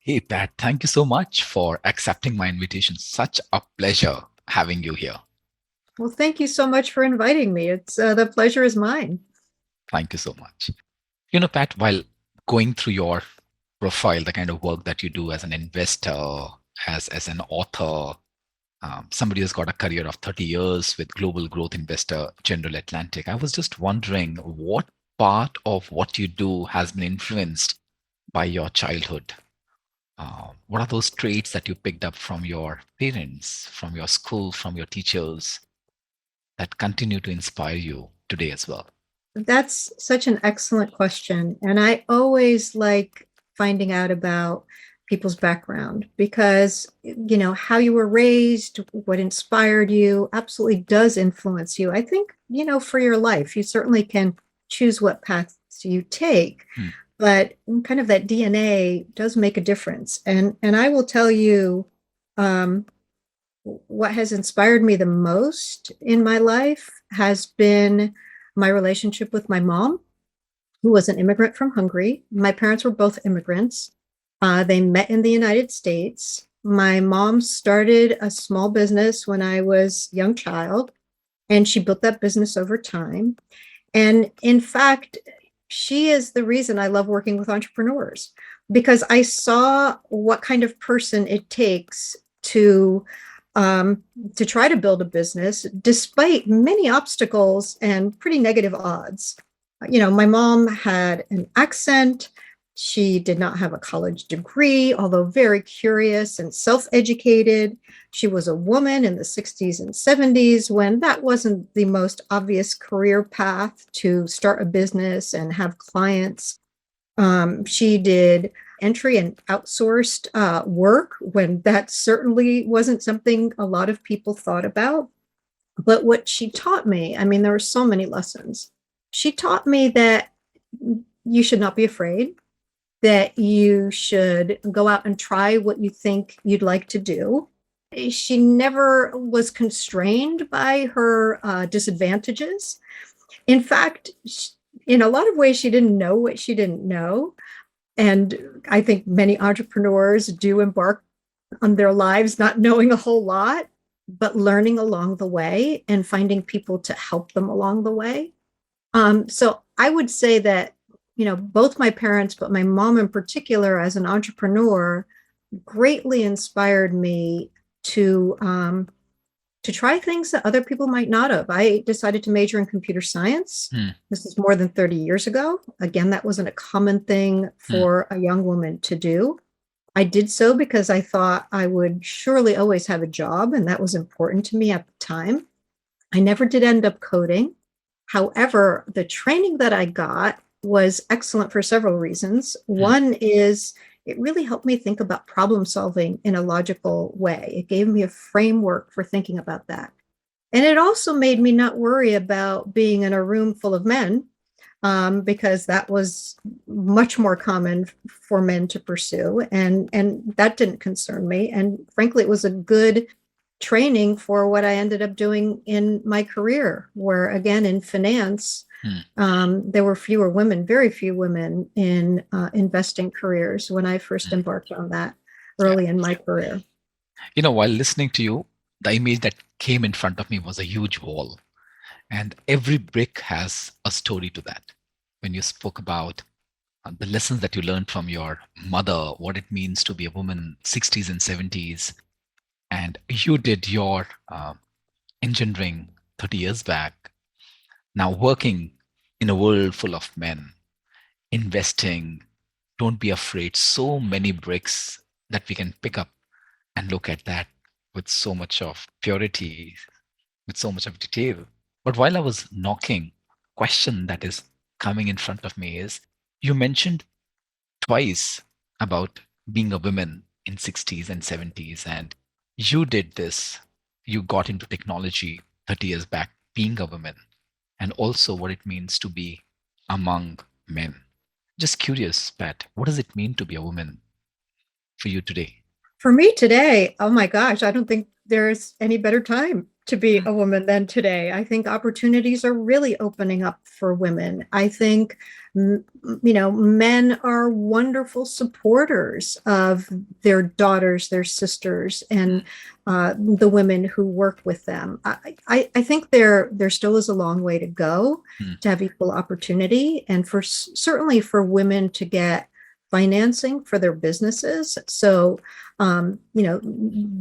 Hey, Pat, thank you so much for accepting my invitation. Such a pleasure having you here. Well, thank you so much for inviting me. It's the pleasure is mine. Thank you so much. Pat, while going through your profile, the kind of work that you do as an investor, as an author, somebody who's got a career of 30 years with global growth investor, General Atlantic, I was just wondering what part of what you do has been influenced by your childhood? What are those traits that you picked up from your parents, from your school, from your teachers that continue to inspire you today as well? That's such an excellent question. And I always like finding out about people's background because, how you were raised, what inspired you absolutely does influence you. I think, for your life, you certainly can choose what paths you take, Hmm. but kind of that DNA does make a difference. And I will tell you, um, what has inspired me the most in my life has been my relationship with my mom, who was an immigrant from Hungary. My parents were both immigrants. They met in the United States. My mom started a small business when I was a young child, and she built that business over time. And in fact, she is the reason I love working with entrepreneurs because I saw what kind of person it takes to um, to try to build a business despite many obstacles and pretty negative odds. My mom had an accent. She did not have a college degree, although very curious and self educated. She was a woman in the 60s and 70s when that wasn't the most obvious career path to start a business and have clients. She did entry and outsourced work when that certainly wasn't something a lot of people thought about. But what she taught me, I mean, there were so many lessons. She taught me that you should not be afraid, that you should go out and try what you think you'd like to do. She never was constrained by her disadvantages. In fact, in a lot of ways, she didn't know what she didn't know. And I think many entrepreneurs do embark on their lives not knowing a whole lot, but learning along the way and finding people to help them along the way. So I would say that, both my parents, but my mom in particular, as an entrepreneur, greatly inspired me to to try things that other people might not have. I decided to major in computer science. Hmm. This is more than 30 years ago. Again, that wasn't a common thing Hmm. for a young woman to do. I did so because I thought I would surely always have a job, and that was important to me at the time. I never did end up coding. However, the training that I got was excellent for several reasons. Hmm. One is it really helped me think about problem solving in a logical way. It gave me a framework for thinking about that. And it also made me not worry about being in a room full of men, because that was much more common for men to pursue, and that didn't concern me. And frankly, it was a good training for what I ended up doing in my career, where again in finance, Hmm. there were fewer women, very few women in investing careers when I first Hmm. embarked on that Yeah. early in my career. While listening to you, the image that came in front of me was a huge wall, and every brick has a story to that. When you spoke about the lessons that you learned from your mother, what it means to be a woman 60s and 70s, and you did your engineering 30 years back, now working in a world full of men, investing, don't be afraid. So many bricks that we can pick up and look at that with so much of purity, with so much of detail. But while I was knocking, question that is coming in front of me is you mentioned twice about being a woman in 60s and 70s, and you did this. You got into technology 30 years back, being a woman, and also what it means to be among men. Just curious, Pat, what does it mean to be a woman for you today? For me today, oh my gosh, I don't think there's any better time to be a woman than today. I think opportunities are really opening up for women. I think, men are wonderful supporters of their daughters, their sisters, and the women who work with them. I think there still is a long way to go Hmm. to have equal opportunity, and for certainly for women to get financing for their businesses. So,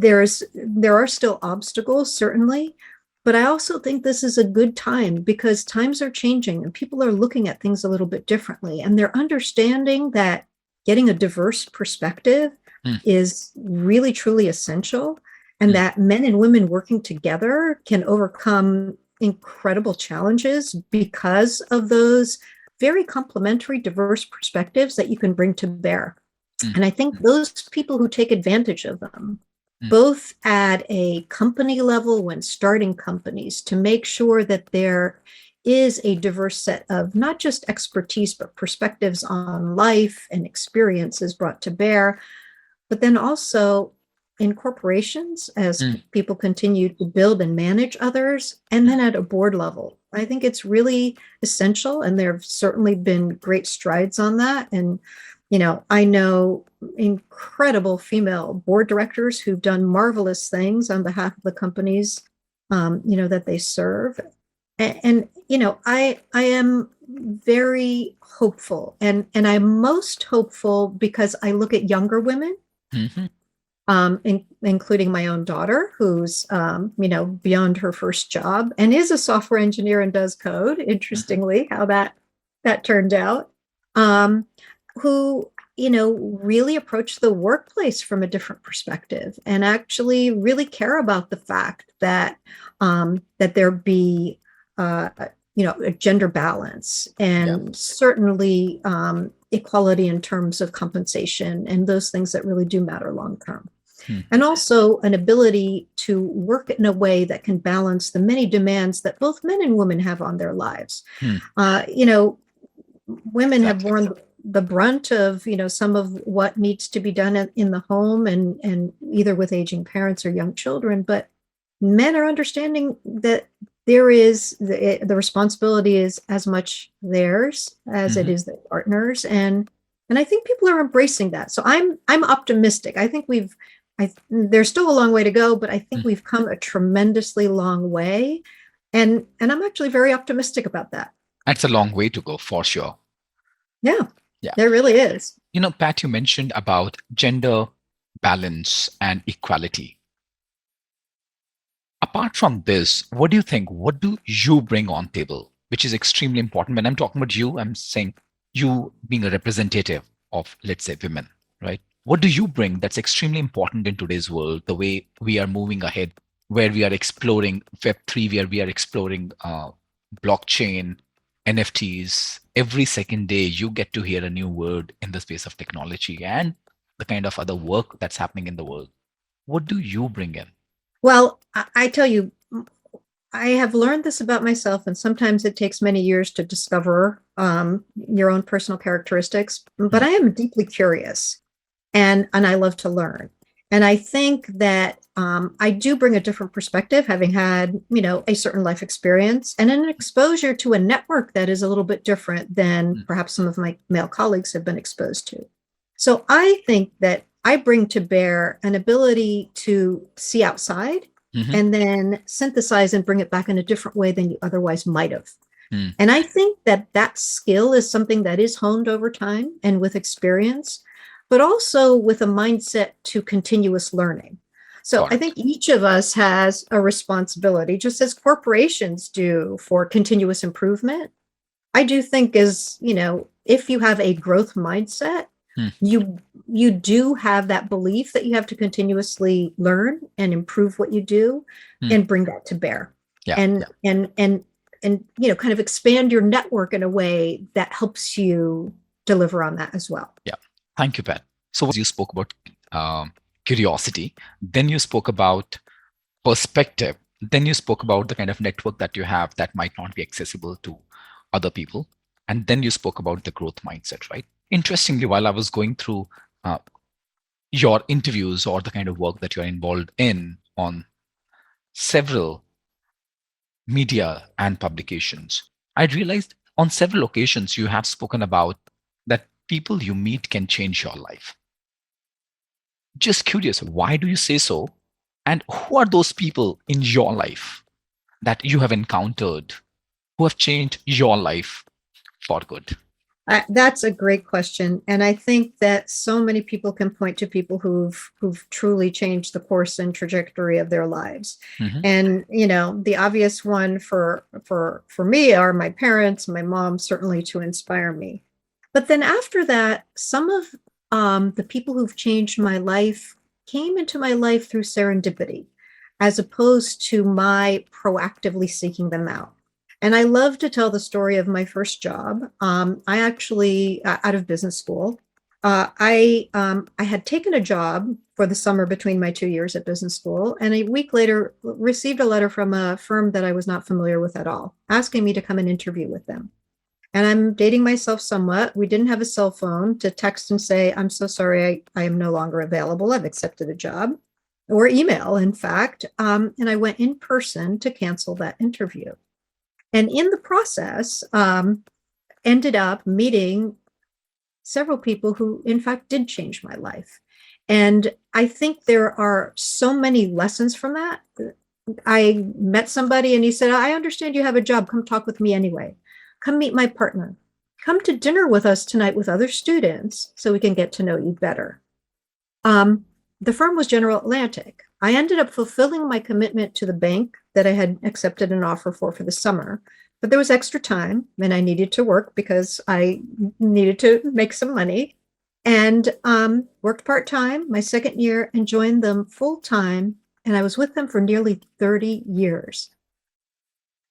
there are still obstacles, certainly, but I also think this is a good time because times are changing and people are looking at things a little bit differently, and they're understanding that getting a diverse perspective Hmm. is really truly essential, and Hmm. that men and women working together can overcome incredible challenges because of those very complementary, diverse perspectives that you can bring to bear. Hmm. And I think those people who take advantage of them, Hmm. both at a company level when starting companies, to make sure that there is a diverse set of not just expertise, but perspectives on life and experiences brought to bear, but then also in corporations as Hmm. people continue to build and manage others, and then at a board level. I think it's really essential, and there have certainly been great strides on that. And, I know incredible female board directors who've done marvelous things on behalf of the companies, that they serve. I am very hopeful, and I'm most hopeful because I look at younger women, Hmm. including my own daughter, who's beyond her first job and is a software engineer and does code. Hmm. Interestingly, how that turned out, um, who really approach the workplace from a different perspective and actually really care about the fact that there be a gender balance, Yeah. and certainly equality in terms of compensation and those things that really do matter long term, Hmm. and also an ability to work in a way that can balance the many demands that both men and women have on their lives. Hmm. Uh, you know, Women have Exactly. borne the brunt of some of what needs to be done in the home, and either with aging parents or young children, but men are understanding that there is the responsibility is as much theirs as it Hmm. is their partners, and I think people are embracing that. So I'm optimistic. I think there's still a long way to go, but I think we've come a tremendously long way, and I'm actually very optimistic about that. That's a long way to go for sure. Yeah, Yeah. there really is. Pat, you mentioned about gender balance and equality. Apart from this, what do you think? What do you bring on table, which is extremely important? When I'm talking about you, I'm saying you being a representative of, let's say, women, right? What do you bring that's extremely important in today's world, the way we are moving ahead, where we are exploring Web3, where we are exploring blockchain, NFTs. Every second day, you get to hear a new word in the space of technology and the kind of other work that's happening in the world. What do you bring in? Well, I tell you, I have learned this about myself, and sometimes it takes many years to discover your own personal characteristics. But Hmm. I am deeply curious, and I love to learn. And I think that I do bring a different perspective, having had a certain life experience and an exposure to a network that is a little bit different than Hmm. perhaps some of my male colleagues have been exposed to. So I think that I bring to bear an ability to see outside Hmm. and then synthesize and bring it back in a different way than you otherwise might have. Hmm. And I think that skill is something that is honed over time and with experience, but also with a mindset to continuous learning. So Got I it. think each of us has a responsibility, just as corporations do, for continuous improvement. I do think if you have a growth mindset, Hmm. you do have that belief that you have to continuously learn and improve what you do Hmm. and bring that to bear. Yeah. And Yeah. kind of expand your network in a way that helps you deliver on that as well. Yeah. Thank you, Pat. So you spoke about curiosity, then you spoke about perspective, then you spoke about the kind of network that you have that might not be accessible to other people, and then you spoke about the growth mindset, right? Interestingly, while I was going through uh, your interviews or the kind of work that you're involved in on several media and publications, I realized on several occasions you have spoken about that people you meet can change your life. Just curious, why do you say so? And who are those people in your life that you have encountered who have changed your life for good? That's a great question, and I think that so many people can point to people who've truly changed the course and trajectory of their lives. Mhm. And the obvious one for me are my parents, my mom, certainly to inspire me. But then after that, some of the people who've changed my life came into my life through serendipity, as opposed to my proactively seeking them out. And I love to tell the story of my first job. I actually, out of business school, I had taken a job for the summer between my 2 years at business school, and a week later received a letter from a firm that I was not familiar with at all, asking me to come and interview with them. And I'm dating myself somewhat. We didn't have a cell phone to text and say, "I'm so sorry, I am no longer available. I've accepted a job," or email, in fact. And I went in person to cancel that interview. And in the process, ended up meeting several people who, in fact, did change my life. And I think there are so many lessons from that. I met somebody and he said, "I understand you have a job. Come talk with me anyway. Come meet my partner. Come to dinner with us tonight with other students so we can get to know you better." Um, the firm was General Atlantic. I ended up fulfilling my commitment to the bank that I had accepted an offer for the summer, but there was extra time and I needed to work because I needed to make some money, and worked part time my second year and joined them full time. And I was with them for nearly 30 years.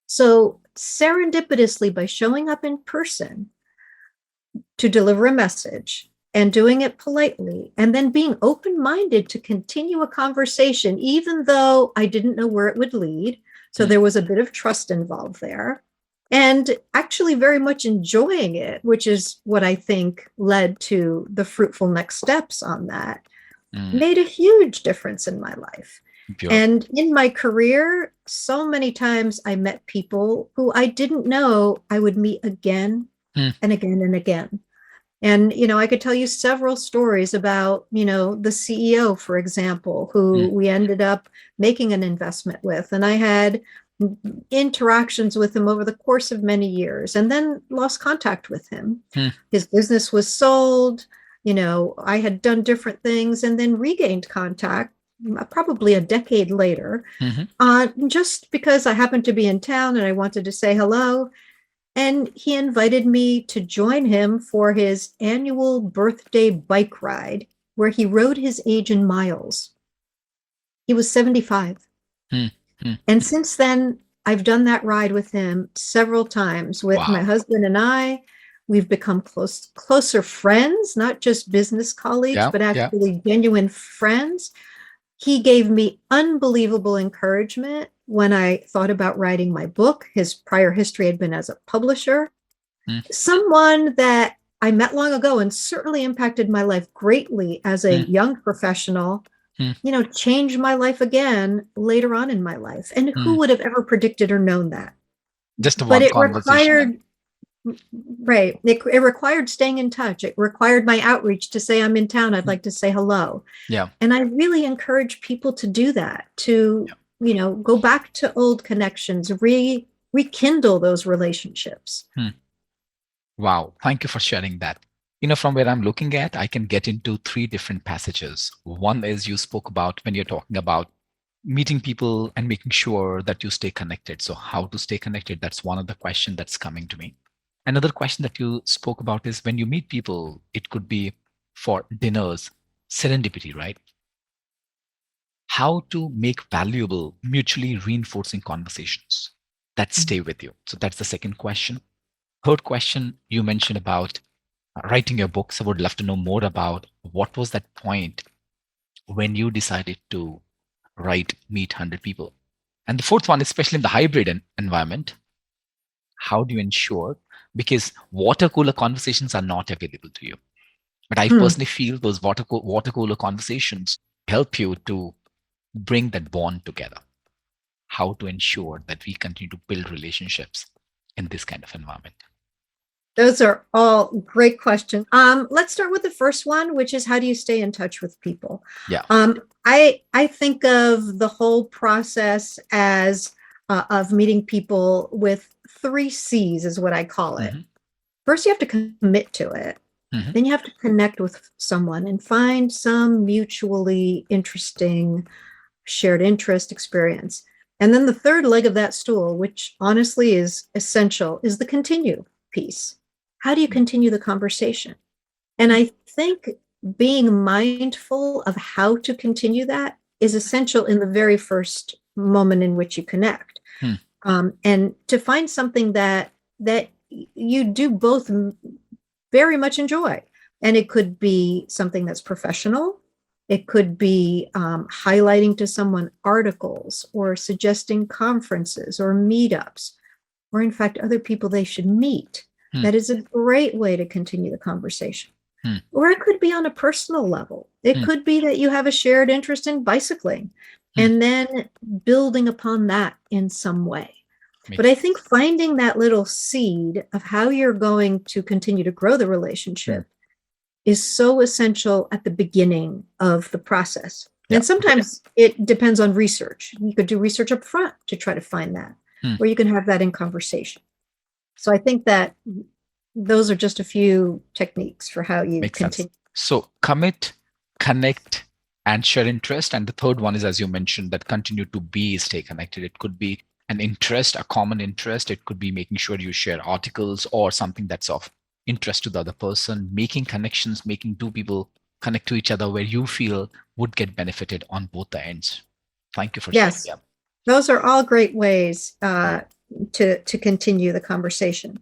So, serendipitously, by showing up in person to deliver a message and doing it politely, and then being open minded to continue a conversation, even though I didn't know where it would lead. So Mm. there was a bit of trust involved there, and actually very much enjoying it, which is what I think led to the fruitful next steps on that, Mm. made a huge difference in my life. Beautiful. And in my career, so many times I met people who I didn't know I would meet again Mm. and again and again. And, I could tell you several stories about, the CEO, for example, who Mm. we ended up making an investment with. And I had interactions with him over the course of many years and then lost contact with him. Mm. His business was sold. I had done different things and then regained contact probably a decade later, Mhm. just because I happened to be in town and I wanted to say hello. And he invited me to join him for his annual birthday bike ride, where he rode his age in miles. He was 75. Mm. Mm. And since then, I've done that ride with him several times with my Wow. husband and I. We've become closer friends, not just business colleagues, Yeah. but Yeah. actually genuine friends. He gave me unbelievable encouragement when I thought about writing my book. His prior history had been as a publisher. Mm. Someone that I met long ago and certainly impacted my life greatly as a Mm. young professional, Mm. changed my life again later on in my life. And who Mm. would have ever predicted or known that? Just But one it conversation. required, right, it required staying in touch. It required my outreach to say, "I'm in town. I'd Mm. like to say hello." Yeah. And I really encourage people to do that, to, Yeah. go back to old connections, rekindle those relationships. Mm. Wow. Thank you for sharing that. From where I'm looking at, I can get into three different passages. One is you spoke about when you're talking about meeting people and making sure that you stay connected. So, how to stay connected? That's one of the questions that's coming to me. Another question that you spoke about is when you meet people, it could be for dinners, serendipity, right? How to make valuable, mutually reinforcing conversations that stay with you. So, that's the second question. Third question, you mentioned about writing your books. I would love to know more about what was that point when you decided to write Meet 100 People. And the fourth one, especially in the hybrid environment, how do you ensure? Because water cooler conversations are not available to you. But I Hmm. personally feel those water cooler conversations help you to bring that bond together. how to ensure that we continue to build relationships in this kind of environment? Those are all great questions. Let's start with the first one, which is how do you stay in touch with people? Yeah. I think of the whole process as of meeting people with 3 C's is what I call it. Mm-hmm. First, you have to commit to it. Mm-hmm. Then you have to connect with someone and find some mutually interesting shared interest experience. And then the third leg of that stool, which honestly is essential, is the continue piece. How do you continue the conversation? And I think being mindful of how to continue that is essential in the very first moment in which you connect. And to find something that you do both very much enjoy. And it could be something that's professional. It could be highlighting to someone articles or suggesting conferences or meetups, or in fact, other people they should meet. That is a great way to continue the conversation. Or it could be on a personal level. It could be that you have a shared interest in bicycling and then building upon that in some way. But I think finding that little seed of how you're going to continue to grow the relationship is so essential at the beginning of the process. And sometimes it depends on research. You could do research up front to try to find that, or you can have that in conversation. So I think that those are just a few techniques for how you continue. Sense. So commit, connect, and share interest. And the third one is, as you mentioned, that continue to stay connected. It could be an interest, a common interest. It could be making sure you share articles or something that's of interest to the other person, making connections, making two people connect to each other where you feel would get benefited on both the ends. Thank you for sharing. Yes, those are all great ways to continue the conversation.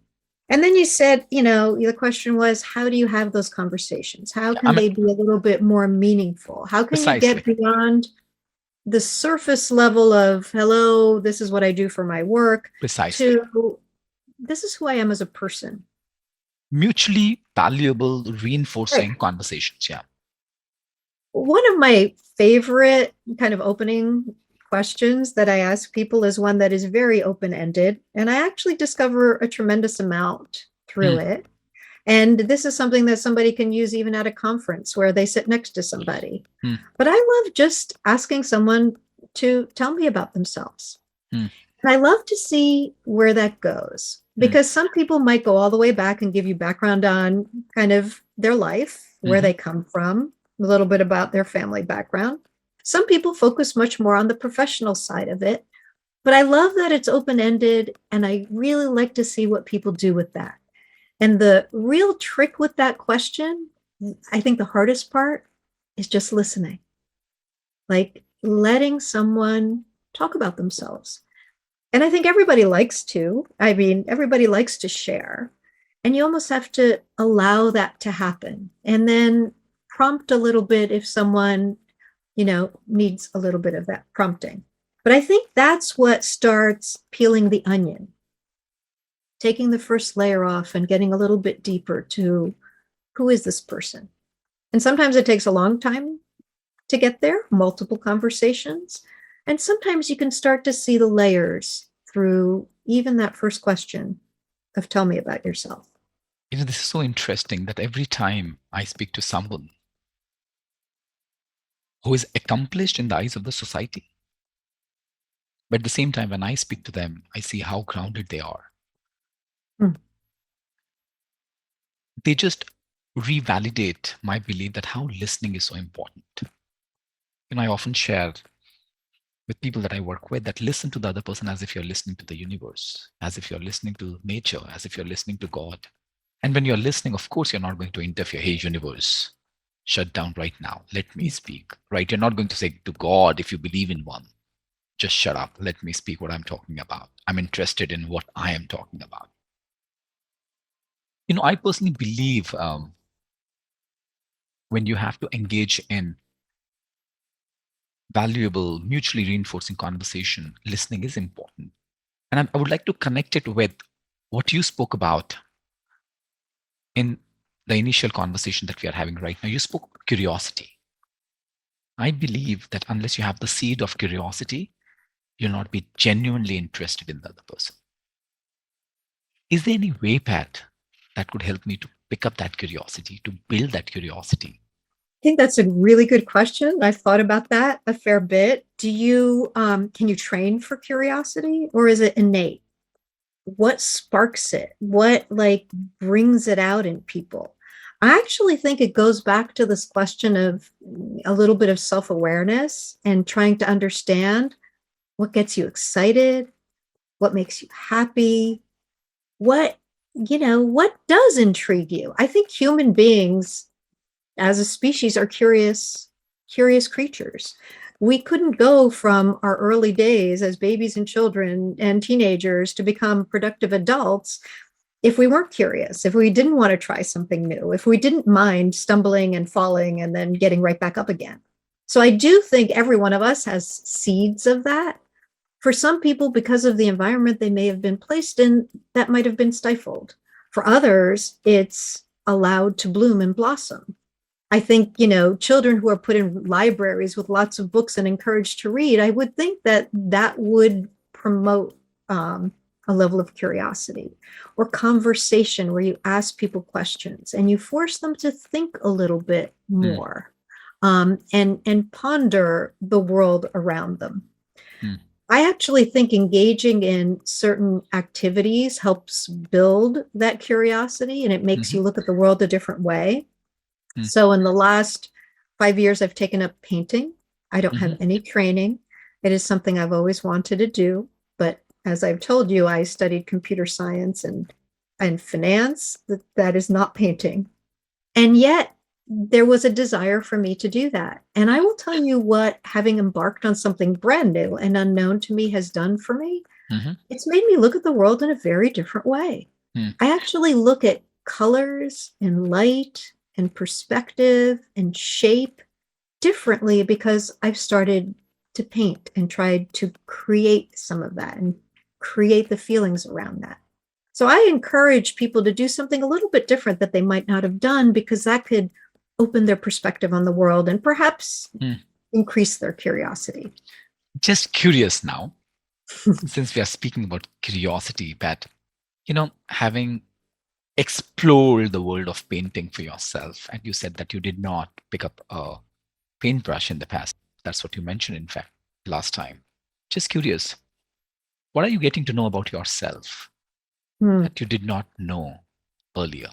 And then you said, the question was, how do you have those conversations? How can they be a little bit more meaningful? How can you get beyond the surface level of, hello, this is what I do for my work, to this is who I am as a person? Mutually valuable, reinforcing conversations. Yeah. One of my favorite kind of opening questions that I ask people is one that is very open-ended, and I actually discover a tremendous amount through it. And this is something that somebody can use even at a conference where they sit next to somebody. But I love just asking someone to tell me about themselves. And I love to see where that goes, because some people might go all the way back and give you background on kind of their life, where they come from, a little bit about their family background. Some people focus much more on the professional side of it, but I love that it's open-ended, and I really like to see what people do with that. And the real trick with that question, I think the hardest part is just listening, like letting someone talk about themselves. And I think everybody likes to. I mean, everybody likes to share, and you almost have to allow that to happen, and then prompt a little bit if someone needs a little bit of that prompting. But I think that's what starts peeling the onion, taking the first layer off and getting a little bit deeper to who is this person? And sometimes it takes a long time to get there, multiple conversations. And sometimes you can start to see the layers through even that first question of tell me about yourself. This is so interesting that every time I speak to someone who is accomplished in the eyes of the society, but at the same time, when I speak to them, I see how grounded they are. They just revalidate my belief that how listening is so important. I often share with people that I work with that listen to the other person as if you're listening to the universe, as if you're listening to nature, as if you're listening to God. And when you're listening, of course, you're not going to interfere. Hey, universe, shut down right now. Let me speak, right? You're not going to say to God, if you believe in one, just shut up. Let me speak what I'm talking about. I'm interested in what I am talking about. I personally believe when you have to engage in valuable, mutually reinforcing conversation, listening is important. And I would like to connect it with what you spoke about in the initial conversation that we are having right now. You spoke about curiosity. I believe that unless you have the seed of curiosity, You'll not be genuinely interested in the other person. Is there any way, Pat, that could help me to pick up that curiosity, to build that curiosity? I think that's a really good question. I've thought about that a fair bit. Can you train for curiosity, or is it innate? What sparks it? What like brings it out in people? I actually think it goes back to this question of a little bit of self-awareness and trying to understand what gets you excited, what makes you happy, what, what does intrigue you. I think human beings as a species are curious creatures. We couldn't go from our early days as babies and children and teenagers to become productive adults if we weren't curious, if we didn't want to try something new, if we didn't mind stumbling and falling and then getting right back up again. So I do think every one of us has seeds of that. For some people, because of the environment they may have been placed in, that might have been stifled. For others, it's allowed to bloom and blossom. I think, children who are put in libraries with lots of books and encouraged to read, I would think that that would promote a level of curiosity, or conversation where you ask people questions and you force them to think a little bit Hmm. more, and ponder the world around them. Hmm. I actually think engaging in certain activities helps build that curiosity, and it makes Mhm. you look at the world a different way. Hmm. So in the last 5 years, I've taken up painting. I don't have Mhm. any training. It is something I've always wanted to do. But as I've told you, I studied computer science and finance. That is not painting. And yet there was a desire for me to do that. And I will tell you what having embarked on something brand new and unknown to me has done for me. Mhm. It's made me look at the world in a very different way. Hmm. I actually look at colors and light and perspective and shape differently because I've started to paint and tried to create some of that and create the feelings around that. So I encourage people to do something a little bit different that they might not have done, because that could open their perspective on the world and perhaps Hmm. increase their curiosity. Just curious now, since we are speaking about curiosity, Pat, having explored the world of painting for yourself, and you said that you did not pick up a paintbrush in the past. That's what you mentioned, in fact, last time. Just curious, what are you getting to know about yourself Hmm. that you did not know earlier?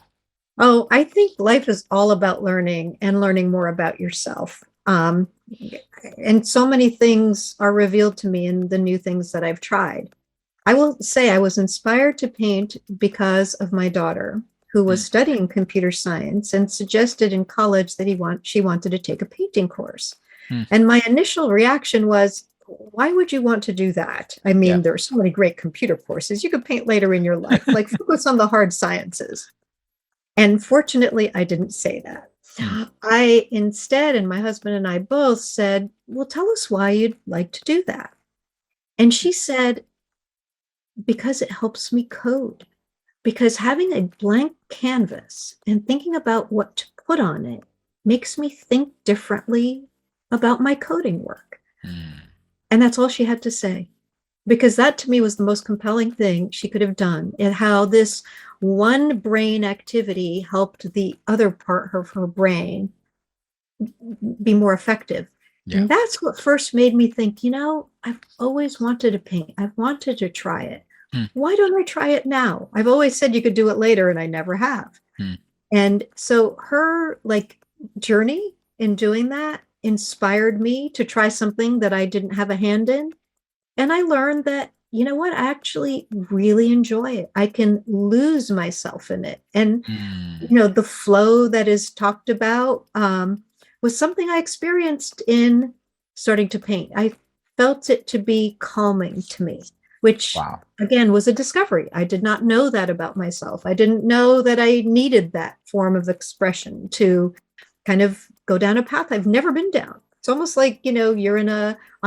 Oh, I think life is all about learning and learning more about yourself. And so many things are revealed to me in the new things that I've tried. I will say I was inspired to paint because of my daughter, who Hmm. was studying computer science and suggested in college that she wanted to take a painting course. Hmm. And my initial reaction was, why would you want to do that? I Yeah. mean, there are so many great computer courses. You could paint later in your life, like focus on the hard sciences. And fortunately, I didn't say that. Hmm. I instead, and my husband and I both said, well, tell us why you'd like to do that. And she said, because it helps me code. Because having a blank canvas and thinking about what to put on it makes me think differently about my coding work. Hmm. And that's all she had to say. Because that to me was the most compelling thing she could have done, and how this one brain activity helped the other part of her brain be more effective. Yeah. And that's what first made me think, I've always wanted to paint. I've wanted to try it. Hmm. Why don't I try it now? I've always said you could do it later, and I never have. Hmm. And so her journey in doing that inspired me to try something that I didn't have a hand in. And I learned that, you know what, I actually really enjoy it. I can lose myself in it. And, Hmm. the flow that is talked about was something I experienced in starting to paint. I felt it to be calming to me, which Wow. again was a discovery. I did not know that about myself. I didn't know that I needed that form of expression to kind of go down a path I've never been down. It's almost like, you're on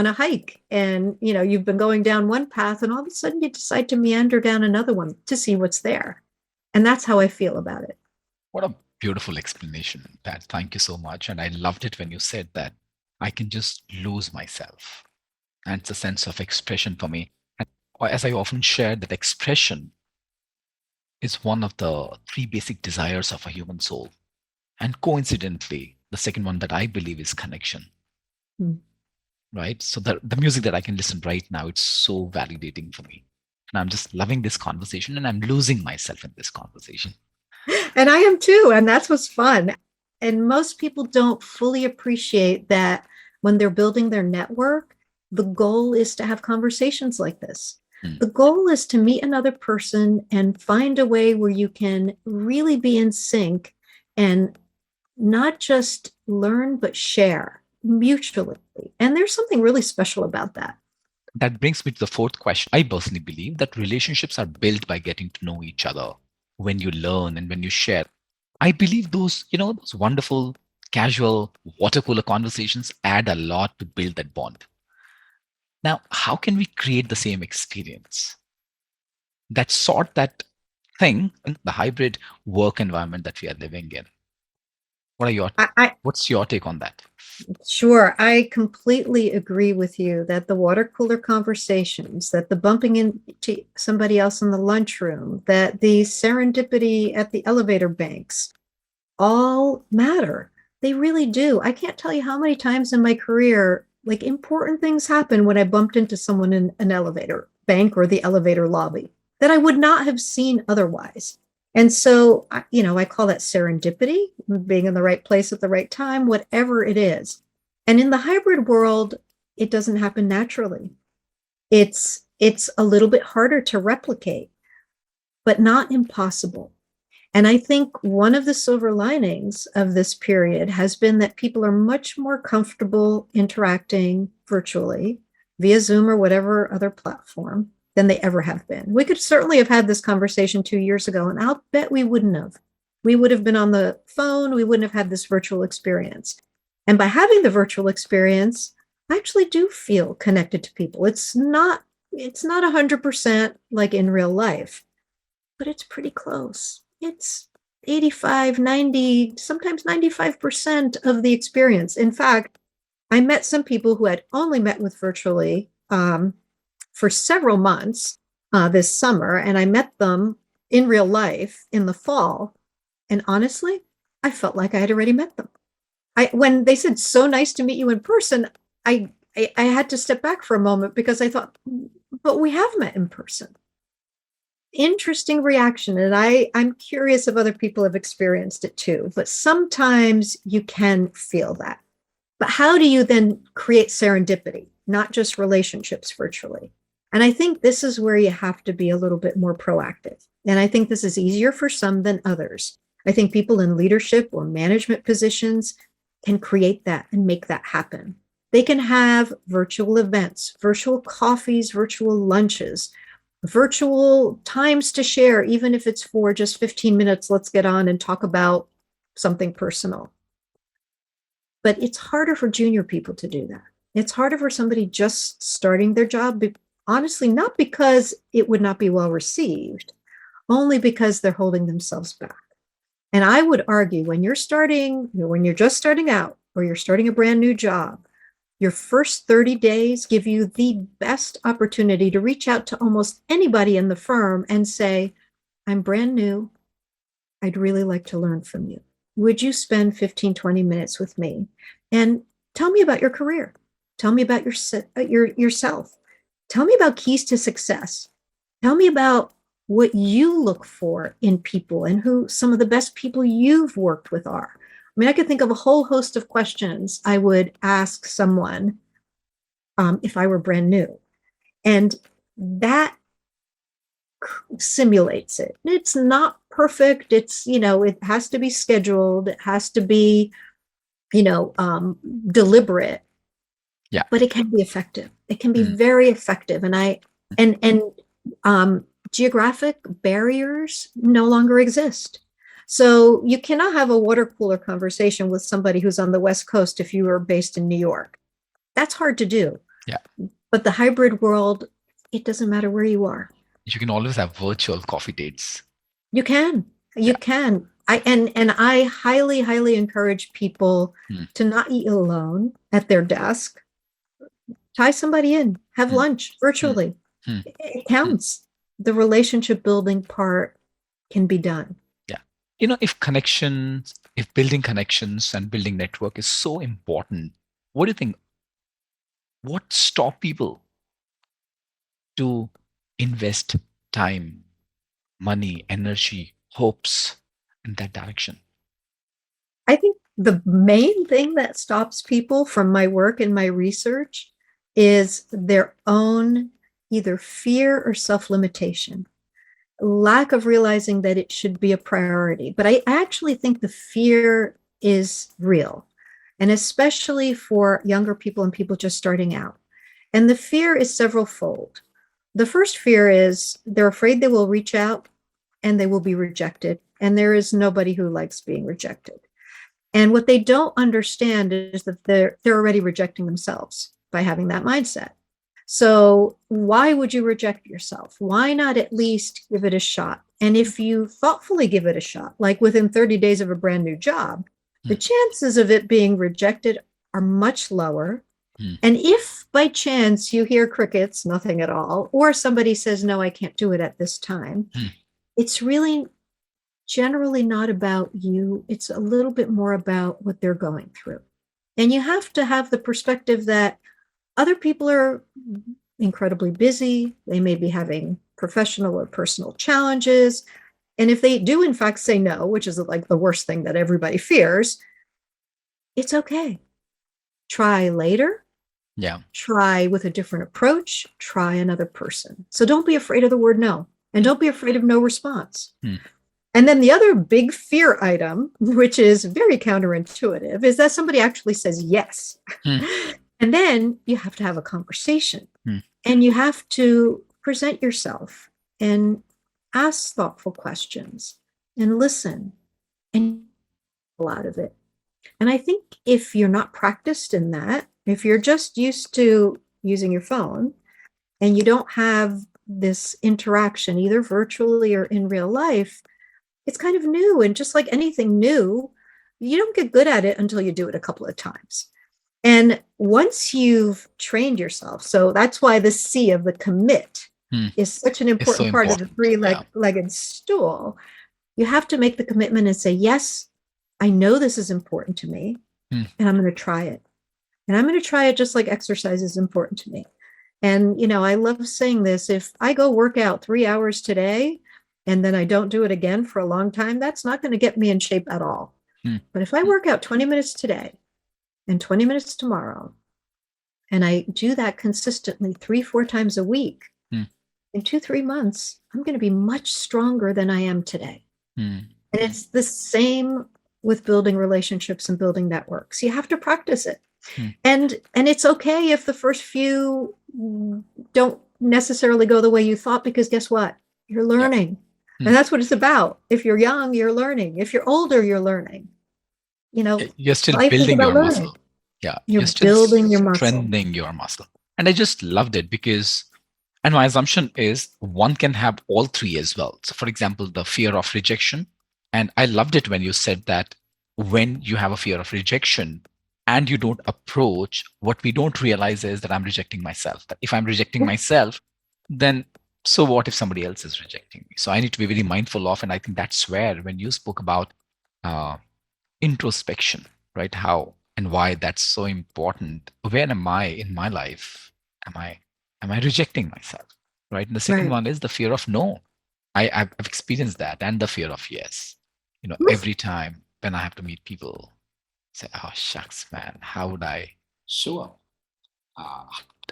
a hike, and, you've been going down one path and all of a sudden you decide to meander down another one to see what's there. And that's how I feel about it. What a beautiful explanation, Pat. Thank you so much. And I loved it when you said that I can just lose myself. and it's a sense of expression for me. And as I often share, that expression is one of the three basic desires of a human soul. And coincidentally, the second one that I believe is connection, Mm. right? So the music that I can listen right now, it's so validating for me. And I'm just loving this conversation and I'm losing myself in this conversation. And I am too. And that's what's fun. And most people don't fully appreciate that when they're building their network, the goal is to have conversations like this. Mm. The goal is to meet another person and find a way where you can really be in sync and not just learn, but share mutually. And there's something really special about that. That brings me to the fourth question. I personally believe that relationships are built by getting to know each other. When you learn and when you share, I believe those, those wonderful, casual water cooler conversations add a lot to build that bond. Now, how can we create the same experience? That sort that thing in the hybrid work environment that we are living in. What are your what's your take on that? Sure, I completely agree with you that the water cooler conversations, that the bumping into somebody else in the lunchroom, that the serendipity at the elevator banks all matter. They really do. I can't tell you how many times in my career, like important things happen when I bumped into someone in an elevator bank or the elevator lobby that I would not have seen otherwise. And so, I call that serendipity, being in the right place at the right time, whatever it is. And in the hybrid world, it doesn't happen naturally. It's a little bit harder to replicate, but not impossible. And I think one of the silver linings of this period has been that people are much more comfortable interacting virtually via Zoom or whatever other platform than they ever have been. We could certainly have had this conversation 2 years ago, and I'll bet we wouldn't have. We would have been on the phone. We wouldn't have had this virtual experience. And by having the virtual experience, I actually do feel connected to people. It's not 100% like in real life, but it's pretty close. It's 85, 90, sometimes 95% of the experience. In fact, I met some people who had only met with virtually for several months this summer, and I met them in real life in the fall. And honestly, I felt like I had already met them. When they said, "So nice to meet you in person," I had to step back for a moment because I thought, but we have met in person. Interesting reaction. And I'm curious if other people have experienced it too. But sometimes you can feel that. But how do you then create serendipity, not just relationships virtually? And I think this is where you have to be a little bit more proactive. And I think this is easier for some than others. I think people in leadership or management positions can create that and make that happen. They can have virtual events, virtual coffees, virtual lunches, virtual times to share, even if it's for just 15 minutes, let's get on and talk about something personal. But it's harder for junior people to do that. It's harder for somebody just starting their job, honestly, not because it would not be well received, only because they're holding themselves back. And I would argue when you're just starting out or you're starting a brand new job, your first 30 days give you the best opportunity to reach out to almost anybody in the firm and say, "I'm brand new. I'd really like to learn from you. Would you spend 15, 20 minutes with me and tell me about your career? Tell me about yourself. Tell me about keys to success. Tell me about what you look for in people and who some of the best people you've worked with are." I mean, I could think of a whole host of questions I would ask someone if I were brand new. And that simulates it. It's not perfect. It has to be scheduled. It has to be, deliberate. Yeah. But it can be effective. It can be very effective. And geographic barriers no longer exist. So you cannot have a water cooler conversation with somebody who's on the West Coast if you are based in New York. That's hard to do. Yeah. But the hybrid world, it doesn't matter where you are. You can always have virtual coffee dates. You can. I highly, highly encourage people to not eat alone at their desk. tie somebody in, have mm, lunch mm, virtually. mm, It mm. counts. The relationship building part can be done. Yeah. If building connections and building network is so important, what do you think? What stop people to invest time, money, energy, hopes in that direction? I think the main thing that stops people from my work and my research is their own either fear or self limitation, lack of realizing that it should be a priority. But I actually think the fear is real, and especially for younger people and people just starting out. And the fear is several fold. The first fear is they're afraid they will reach out and they will be rejected. And there is nobody who likes being rejected. And what they don't understand is that they're already rejecting themselves by having that mindset. So why would you reject yourself? Why not at least give it a shot? And if you thoughtfully give it a shot, like within 30 days of a brand new job, the Mm, chances of it being rejected are much lower. mm, And if by chance you hear crickets, nothing at all, or somebody says, no, I can't do it at this time, mm. it's really generally not about you. It's a little bit more about what they're going through. And you have to have the perspective that other people are incredibly busy. They may be having professional or personal challenges. And if they do, in fact, say no, which is like the worst thing that everybody fears, it's okay. Try later, Yeah. try with a different approach, try another person. So don't be afraid of the word no, and don't be afraid of no response. Mm, And then the other big fear item, which is very counterintuitive, is that somebody actually says yes. mm, And then you have to have a conversation mm. and you have to present yourself and ask thoughtful questions and listen and a lot of it. And I think if you're not practiced in that, if you're just used to using your phone and you don't have this interaction either virtually or in real life, it's kind of new. And just like anything new, you don't get good at it until you do it a couple of times. And once you've trained yourself, so that's why the C of the commit Mm. is such an It's so important part of the important. Yeah. three-legged stool. You have to make the commitment and say, yes, I know this is important to me, Mm, and I'm going to try it. And I'm going to try it just like exercise is important to me. And, I love saying this. If I go work out 3 hours today and then I don't do it again for a long time, that's not going to get me in shape at all. mm, But if I mm, work out 20 minutes today and 20 minutes tomorrow, and I do that consistently 3, 4 times a week, mm, in 2, 3 months, I'm going to be much stronger than I am today. mm, And it's the same with building relationships and building networks. You have to practice it. mm. And it's okay if the first few don't necessarily go the way you thought, because guess what? You're Yeah. learning. And Mm. that's what it's about. If you're young, you're learning. If you're older, you're learning. You're still Life is building about your learning. muscle. Yeah. You're You're still building your muscle. strengthening your muscle. And I just loved it because, and my assumption is one can have all three as well. So, for example, the fear of rejection. And I loved it when you said that when you have a fear of rejection and you don't approach, what we don't realize is that I'm rejecting myself. That if I'm rejecting myself, then so what if somebody else is rejecting me? So I need to be very mindful of, and I think that's where when you spoke about uh, introspection, right? How and why that's so important. Where am I in my life? Am I rejecting myself? Right. And the second Right. one is the fear of no. I've experienced that, and the fear of yes. Every time when I have to meet people, say, "Oh shucks, man, how would I show up?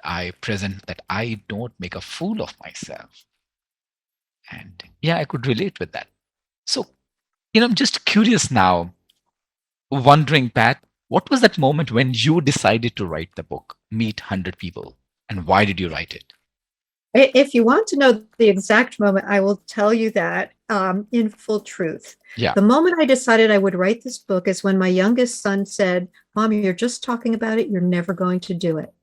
I present that I don't make a fool of myself." And yeah, I could relate with that. So, I'm just curious now, wondering, Pat, what was that moment when you decided to write the book, Meet 100 People, and why did you write it? If you want to know the exact moment, I will tell you that in full truth. Yeah. The moment I decided I would write this book is when my youngest son said, Mom, you're just talking about it. You're never going to do it.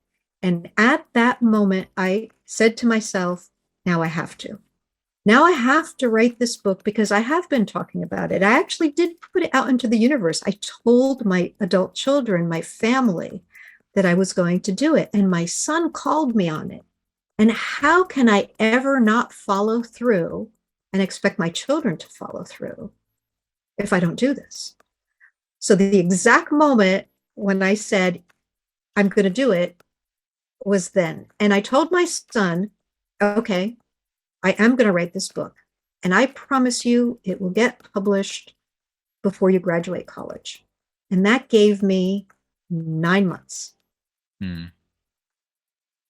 And at that moment, I said to myself, now I have to. Now I have to write this book because I have been talking about it. I actually did put it out into the universe. I told my adult children, my family, that I was going to do it. And my son called me on it. And how can I ever not follow through and expect my children to follow through if I don't do this? So the exact moment when I said, I'm going to do it was then. And I told my son, okay, I am going to write this book. And I promise you it will get published before you graduate college. And that gave me 9 months. Mm.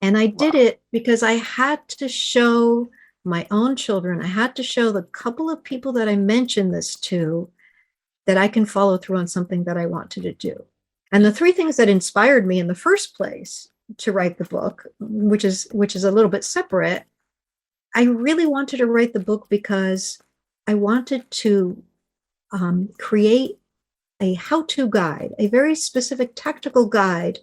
And I did Wow. it because I had to show my own children, I had to show the couple of people that I mentioned this to that I can follow through on something that I wanted to do. And the three things that inspired me in the first place to write the book, which is a little bit separate, I really wanted to write the book because I wanted to create a how-to guide, a very specific tactical guide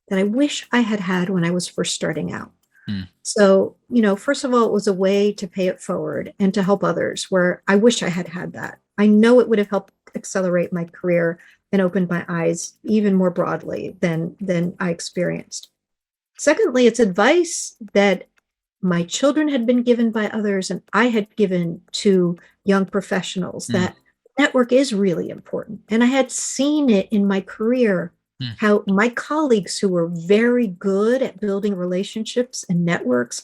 that I wish I had had when I was first starting out. Mm. So, first of all, it was a way to pay it forward and to help others where I wish I had had that. I know it would have helped accelerate my career and opened my eyes even more broadly than I experienced. Secondly, it's advice that my children had been given by others and I had given to young professionals that network is really important. And I had seen it in my career, how my colleagues who were very good at building relationships and networks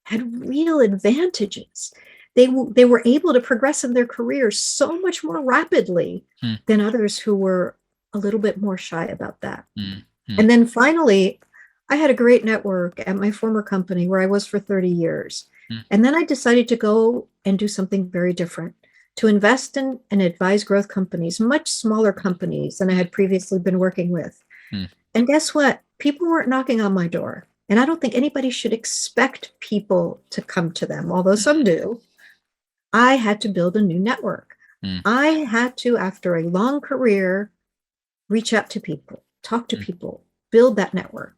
had real advantages. They were able to progress in their careers so much more rapidly than others who were a little bit more shy about that. And then finally, I had a great network at my former company where I was for 30 years. And then I decided to go and do something very different, to invest in and advise growth companies, much smaller companies than I had previously been working with. And guess what? People weren't knocking on my door. And I don't think anybody should expect people to come to them, although some do. I had to build a new network. I had to, after a long career, reach out to people, talk to people, build that network.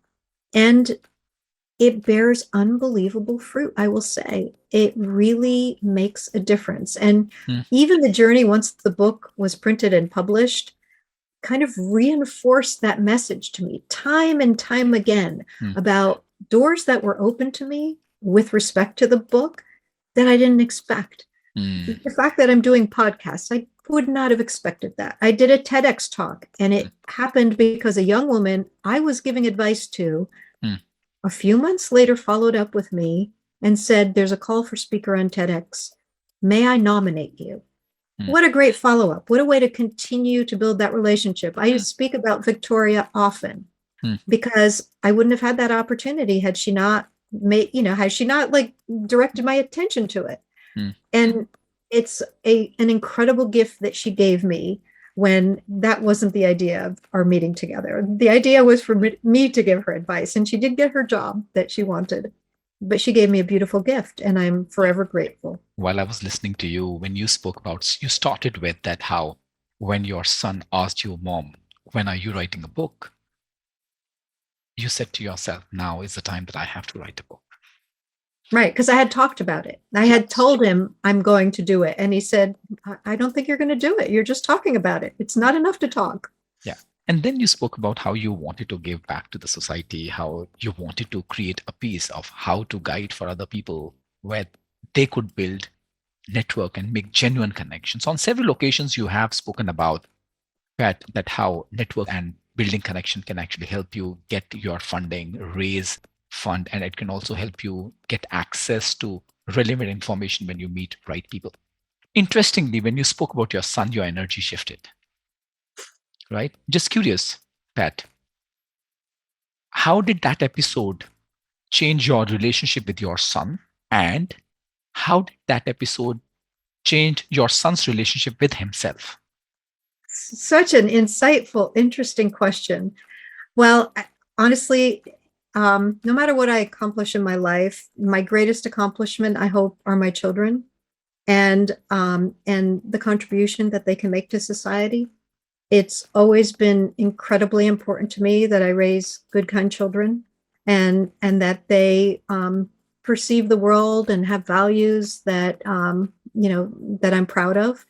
And it bears unbelievable fruit, I will say. It really makes a difference. And even the journey, once the book was printed and published, kind of reinforced that message to me time and time again about doors that were open to me with respect to the book that I didn't expect. The fact that I'm doing podcasts, I would not have expected that. I did a TEDx talk, and it happened because a young woman I was giving advice to a few months later followed up with me and said, there's a call for speaker on TEDx. May I nominate you? What a great follow-up. What a way to continue to build that relationship. I speak about Victoria often because I wouldn't have had that opportunity had she not directed my attention to it. And it's an incredible gift that she gave me when that wasn't the idea of our meeting together. The idea was for me to give her advice, and she did get her job that she wanted, but she gave me a beautiful gift, and I'm forever grateful. While I was listening to you, when you spoke about, you started with that how when your son asked you, Mom, when are you writing a book? You said to yourself, now is the time that I have to write a book. Right, because I had talked about it. I had told him I'm going to do it. And he said, I don't think you're going to do it. You're just talking about it. It's not enough to talk. Yeah. And then you spoke about how you wanted to give back to the society, how you wanted to create a piece of how to guide for other people where they could build network and make genuine connections. On several occasions, you have spoken about that how network and building connection can actually help you get your funding, raise fund, and it can also help you get access to relevant information when you meet right people. Interestingly, when you spoke about your son, your energy shifted, right? Just curious, Pat, how did that episode change your relationship with your son? And how did that episode change your son's relationship with himself? Such an insightful, interesting question. Well, honestly, no matter what I accomplish in my life, my greatest accomplishment, I hope, are my children and the contribution that they can make to society. It's always been incredibly important to me that I raise good, kind children and that they perceive the world and have values that, that I'm proud of.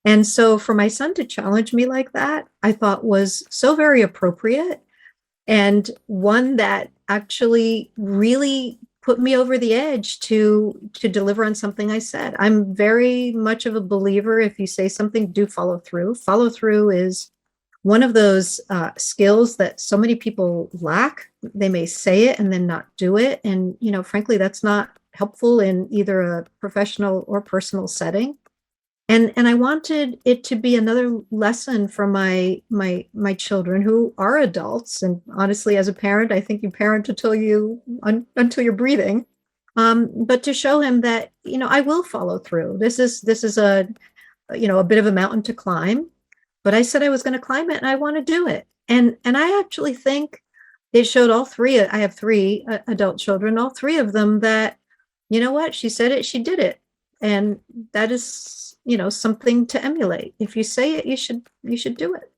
And so for my son to challenge me like that, I thought was so very appropriate. and one that actually really put me over the edge to deliver on something I said. I'm very much of a believer, if you say something, do follow through. Follow through is one of those skills that so many people lack. They may say it and then not do it. And, frankly, that's not helpful in either a professional or personal setting. And I wanted it to be another lesson for my children who are adults. And honestly, as a parent, I think you parent until you're breathing. But to show him that, I will follow through. This is a bit of a mountain to climb, but I said I was going to climb it and I want to do it. And I actually think it showed all three. I have three adult children, all three of them, that, what, she said it, she did it. And that is, something to emulate. If you say it, you should do it.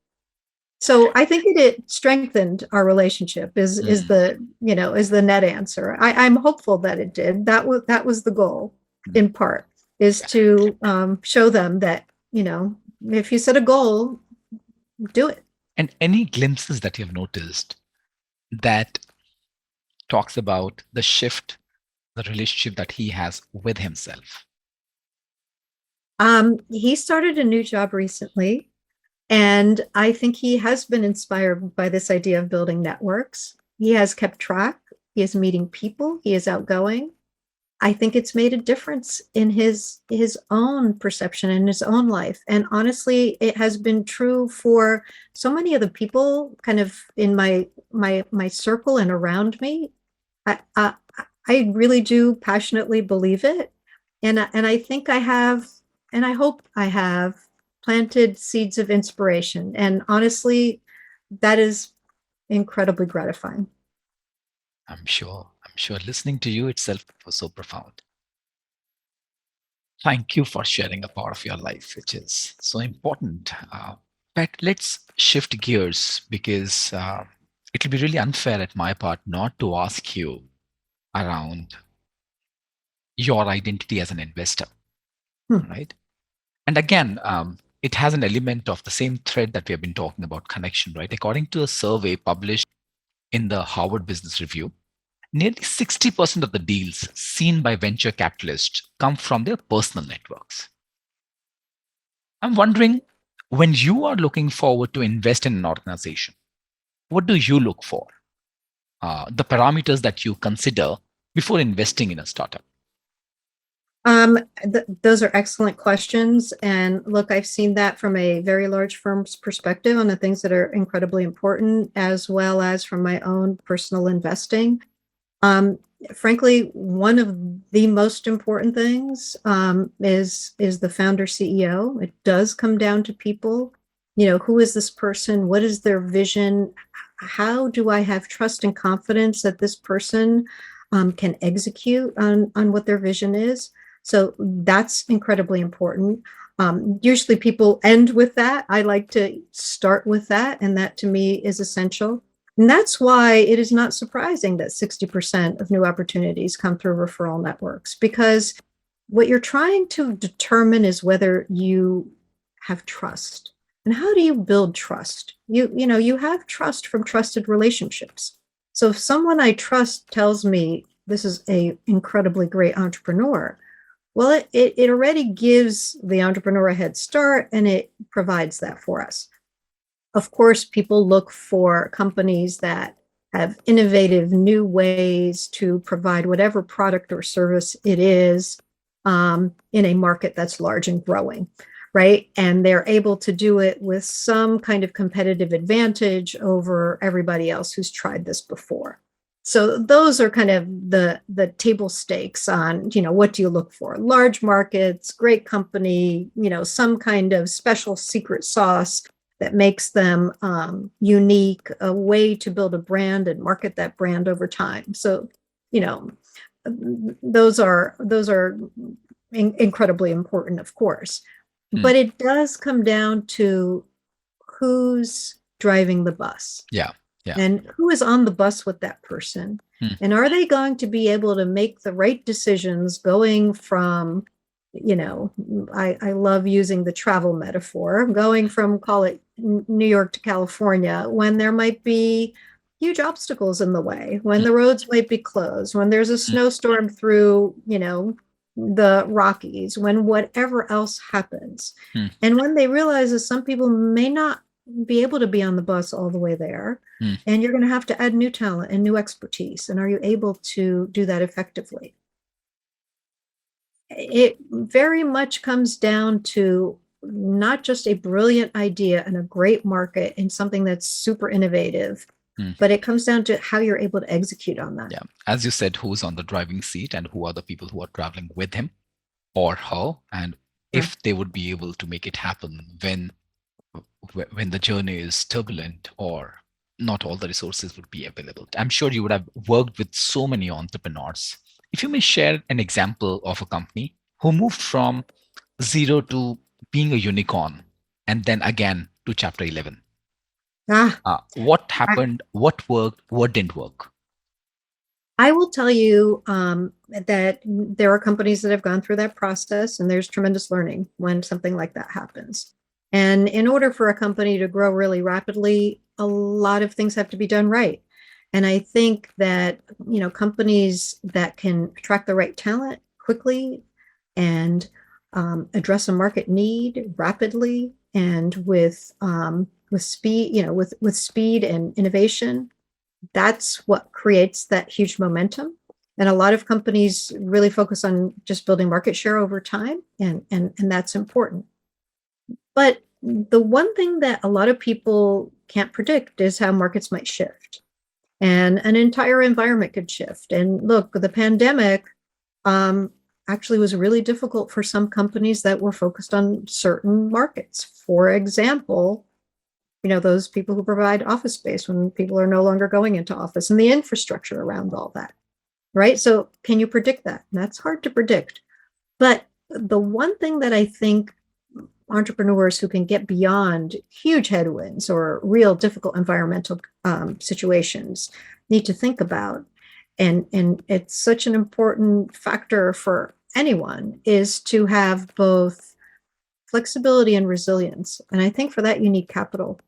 So I think it strengthened our relationship is the net answer. I'm hopeful that it did. That was the goal, in part, is to show them that, if you set a goal, do it. And any glimpses that you've noticed that talks about the shift, the relationship that he has with himself? He started a new job recently, and I think he has been inspired by this idea of building networks. He has kept track. He is meeting people. He is outgoing. I think it's made a difference in his own perception in his own life. And honestly, it has been true for so many of the people kind of in my circle and around me. I really do passionately believe it. And I think I have, and I hope I have planted seeds of inspiration. And honestly, that is incredibly gratifying. I'm sure. Listening to you itself was so profound. Thank you for sharing a part of your life, which is so important. But let's shift gears, because it'll be really unfair at my part not to ask you around your identity as an investor, right? And again, it has an element of the same thread that we have been talking about, connection, right? According to a survey published in the Harvard Business Review, nearly 60% of the deals seen by venture capitalists come from their personal networks. I'm wondering, when you are looking forward to invest in an organization, what do you look for? The parameters that you consider before investing in a startup? Those are excellent questions. And look, I've seen that from a very large firm's perspective on the things that are incredibly important, as well as from my own personal investing. Frankly, one of the most important things is the founder CEO. It does come down to people. Who is this person? What is their vision? How do I have trust and confidence that this person can execute on what their vision is? So that's incredibly important. Usually people end with that. I like to start with that, and that to me is essential. And that's why it is not surprising that 60% of new opportunities come through referral networks, because what you're trying to determine is whether you have trust. And how do you build trust? You have trust from trusted relationships. So if someone I trust tells me this is an incredibly great entrepreneur, well, it already gives the entrepreneur a head start, and it provides that for us. Of course, people look for companies that have innovative new ways to provide whatever product or service it is in a market that's large and growing, right? And they're able to do it with some kind of competitive advantage over everybody else who's tried this before. So those are kind of the table stakes on, what do you look for? Large markets, great company, some kind of special secret sauce that makes them unique, a way to build a brand and market that brand over time. So, those are incredibly important, of course. But it does come down to who's driving the bus. Yeah. And who is on the bus with that person? And are they going to be able to make the right decisions going from, I love using the travel metaphor, going from, call it New York to California, when there might be, huge obstacles in the way, when the roads might be closed, when there's a snowstorm through, the Rockies, when whatever else happens. mm, And when they realize that some people may not be able to be on the bus all the way there, mm. and you're going to have to add new talent and new expertise. And are you able to do that effectively? It very much comes down to not just a brilliant idea and a great market and something that's super innovative, Mm. but it comes down to how you're able to execute on that. Yeah. As you said, who's on the driving seat and who are the people who are traveling with him or her, and Yeah. if they would be able to make it happen when the journey is turbulent or not all the resources would be available. I'm sure you would have worked with so many entrepreneurs. If you may share an example of a company who moved from zero to being a unicorn and then again to chapter 11. What happened? What worked? What didn't work? I will tell you that there are companies that have gone through that process, and there's tremendous learning when something like that happens. And in order for a company to grow really rapidly, a lot of things have to be done right. And I think that, companies that can attract the right talent quickly and address a market need rapidly and with speed, with speed and innovation, that's what creates that huge momentum. And a lot of companies really focus on just building market share over time, and that's important. But the one thing that a lot of people can't predict is how markets might shift, and an entire environment could shift. And look, the pandemic actually was really difficult for some companies that were focused on certain markets. For example, those people who provide office space when people are no longer going into office, and the infrastructure around all that, right? So can you predict that? That's hard to predict. But the one thing that I think entrepreneurs who can get beyond huge headwinds or real difficult environmental situations need to think about, and it's such an important factor for anyone, is to have both flexibility and resilience. And I think for that, you need capital.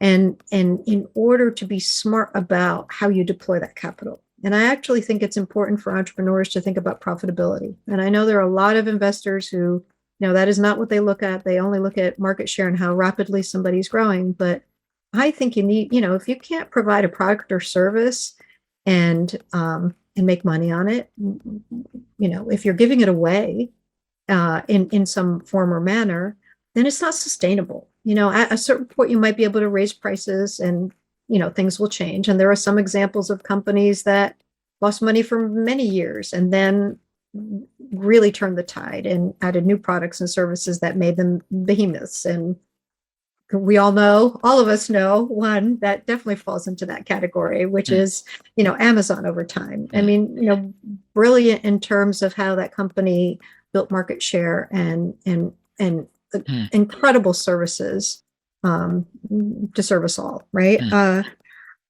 And in order to be smart about how you deploy that capital. And I actually think it's important for entrepreneurs to think about profitability. And I know there are a lot of investors who, that is not what they look at. They only look at market share and how rapidly somebody's growing. But I think you need, if you can't provide a product or service and make money on it, if you're giving it away in some form or manner, then it's not sustainable. At a certain point, you might be able to raise prices and, things will change. And there are some examples of companies that lost money for many years and then really turned the tide and added new products and services that made them behemoths. And we all of us know one that definitely falls into that category, which is, Amazon over time. I mean, brilliant in terms of how that company built market share and incredible services to service all, right?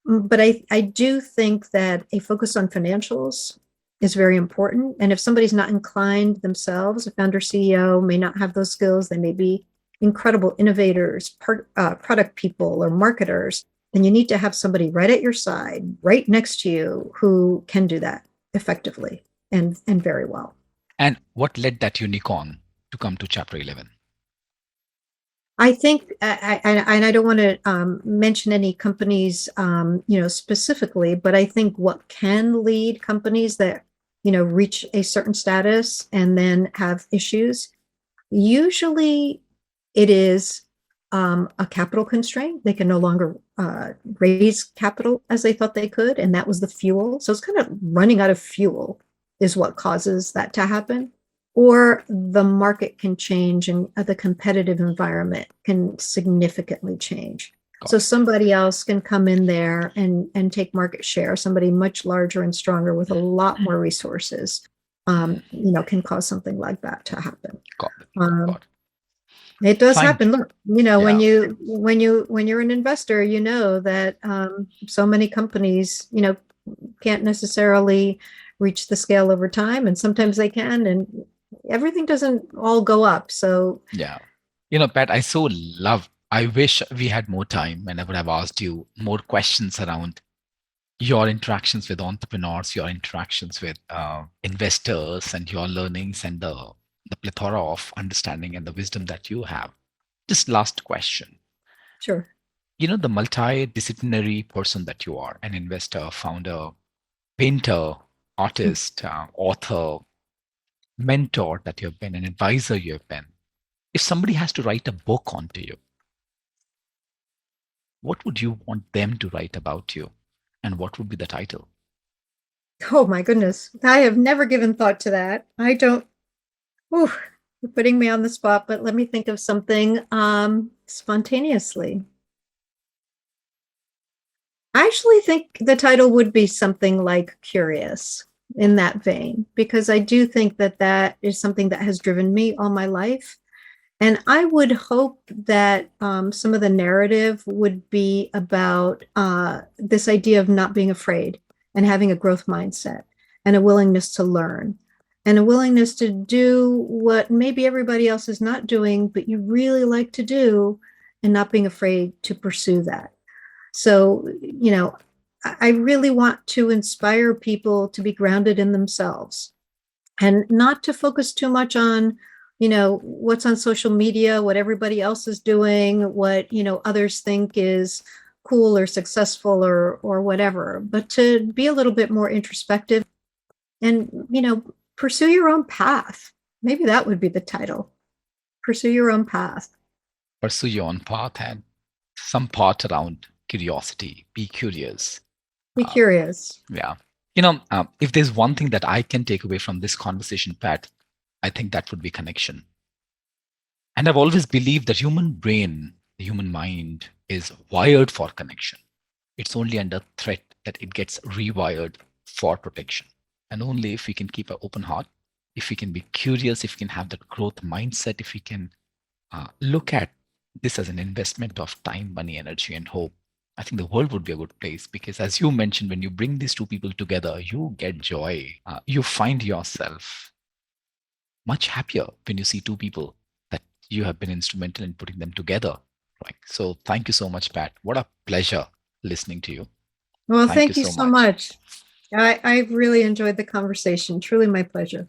But I do think that a focus on financials is very important. And if somebody's not inclined themselves, a founder CEO may not have those skills, they may be incredible innovators, product people, or marketers, then you need to have somebody right at your side, right next to you, who can do that effectively and very well. And what led that unicorn to come to chapter 11? I think, and I don't want to mention any companies, specifically, but I think what can lead companies that, reach a certain status and then have issues, usually it is a capital constraint. They can no longer raise capital as they thought they could, and that was the fuel. So it's kind of running out of fuel is what causes that to happen. Or the market can change and the competitive environment can significantly change. So somebody else can come in there and take market share. Somebody much larger and stronger with a lot more resources, can cause something like that to happen. It does happen. Look, when you're an investor, that so many companies, can't necessarily reach the scale over time, and sometimes they can, and everything doesn't all go up. So yeah, Pat, I wish we had more time and I would have asked you more questions around your interactions with entrepreneurs, your interactions with investors, and your learnings and the plethora of understanding and the wisdom that you have. Just last question. Sure. The multidisciplinary person that you are, an investor, founder, painter, artist, author, mentor that you've been, an advisor you've been. If somebody has to write a book onto you, what would you want them to write about you? And what would be the title? Oh my goodness. I have never given thought to that. I don't, oh, you're putting me on the spot, but let me think of something spontaneously. I actually think the title would be something like Curious in that vein, because I do think that that is something that has driven me all my life. And I would hope that some of the narrative would be about this idea of not being afraid and having a growth mindset and a willingness to learn and a willingness to do what maybe everybody else is not doing, but you really like to do, and not being afraid to pursue that. So, I really want to inspire people to be grounded in themselves and not to focus too much on what's on social media, what everybody else is doing, what others think is cool or successful or whatever, but to be a little bit more introspective and pursue your own path. Maybe that would be the title. Pursue your own path. Pursue your own path and some part around curiosity. Be curious. Be Uh, curious. yeah. If there's one thing that I can take away from this conversation, Pat, I think that would be connection. And I've always believed that human brain, the human mind, is wired for connection. It's only under threat that it gets rewired for protection. And only if we can keep an open heart, if we can be curious, if we can have that growth mindset, if we can look at this as an investment of time, money, energy, and hope, I think the world would be a good place. Because as you mentioned, when you bring these two people together, you get joy. You find yourself much happier when you see two people that you have been instrumental in putting them together. Right. So thank you so much, Pat. What a pleasure listening to you. Well, Thank you thank you so so much. much. I really enjoyed the conversation. Truly my pleasure.